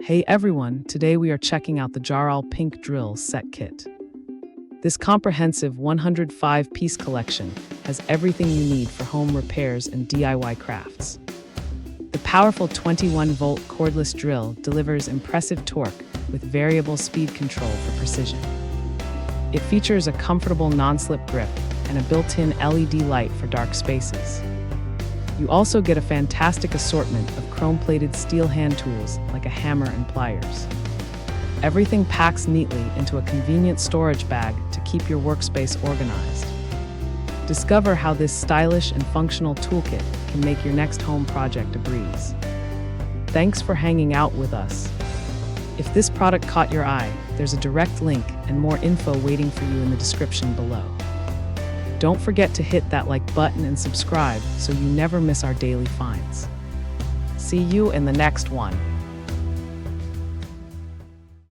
Hey everyone, today we are checking out the Jarl Pink Drill Set Kit. This comprehensive 105-piece collection has everything you need for home repairs and DIY crafts. The powerful 21-volt cordless drill delivers impressive torque with variable speed control for precision. It features a comfortable non-slip grip and a built-in LED light for dark spaces. You also get a fantastic assortment of chrome-plated steel hand tools like a hammer and pliers. Everything packs neatly into a convenient storage bag to keep your workspace organized. Discover how this stylish and functional toolkit can make your next home project a breeze. Thanks for hanging out with us. If this product caught your eye, there's a direct link and more info waiting for you in the description below. Don't forget to hit that like button and subscribe so you never miss our daily finds. See you in the next one.